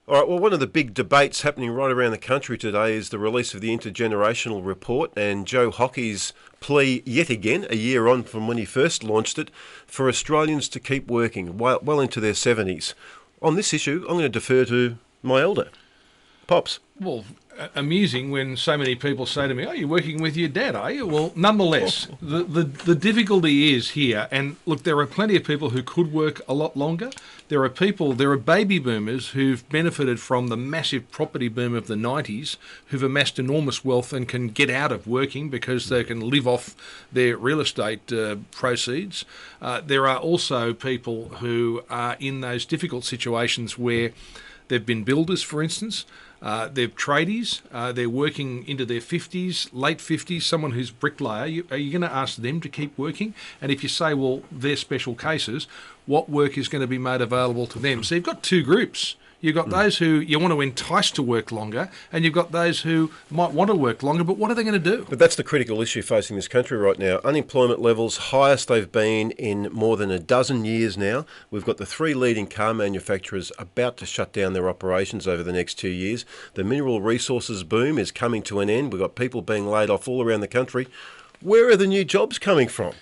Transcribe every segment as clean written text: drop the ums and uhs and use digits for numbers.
All right, well, one of the big debates happening right around the country today is the release of the intergenerational report and Joe Hockey's plea yet again, a year on from when he first launched it, for Australians to keep working well into their 70s. On this issue, I'm going to defer to my elder, Pops. Well, amusing when so many people say to me, "Oh, you're working with your dad, are you?" Well, nonetheless, the difficulty is here, and look, there are plenty of people who could work a lot longer. There are baby boomers who've benefited from the massive property boom of the 90s, who've amassed enormous wealth and can get out of working because they can live off their real estate proceeds. There are also people who are in those difficult situations where they've been builders, for instance. They're tradies, they're working into their 50s, late 50s, someone who's bricklayer. Are you going to ask them to keep working? And if you say, well, they're special cases, what work is going to be made available to them? So you've got two groups. You've got those who you want to entice to work longer, and you've got those who might want to work longer, but what are they going to do? But that's the critical issue facing this country right now. Unemployment levels, highest they've been in more than a dozen years now. We've got the three leading car manufacturers about to shut down their operations over the next 2 years. The mineral resources boom is coming to an end. We've got people being laid off all around the country. Where are the new jobs coming from?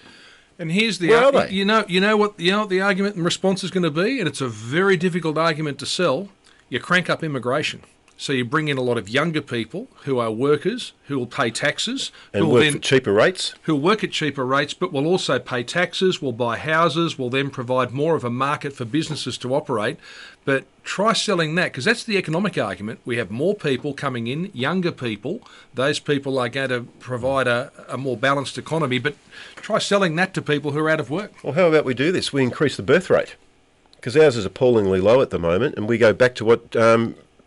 And here's the Where are they? you know what the argument and response is going to be, and it's a very difficult argument to sell. You crank up immigration. So you bring in a lot of younger people who are workers, who will pay taxes, and work for cheaper rates. Who'll work at cheaper rates, but will also pay taxes, will buy houses, will then provide more of a market for businesses to operate. But try selling that, because that's the economic argument. We have more people coming in, younger people. Those people are going to provide a more balanced economy, but try selling that to people who are out of work. Well, how about we do this? We increase the birth rate, because ours is appallingly low at the moment, and we go back to what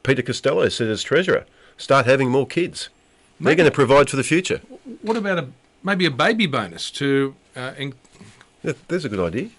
Peter Costello said as Treasurer. Start having more kids. They're going to provide for the future. What about maybe a baby bonus to... There's a good idea.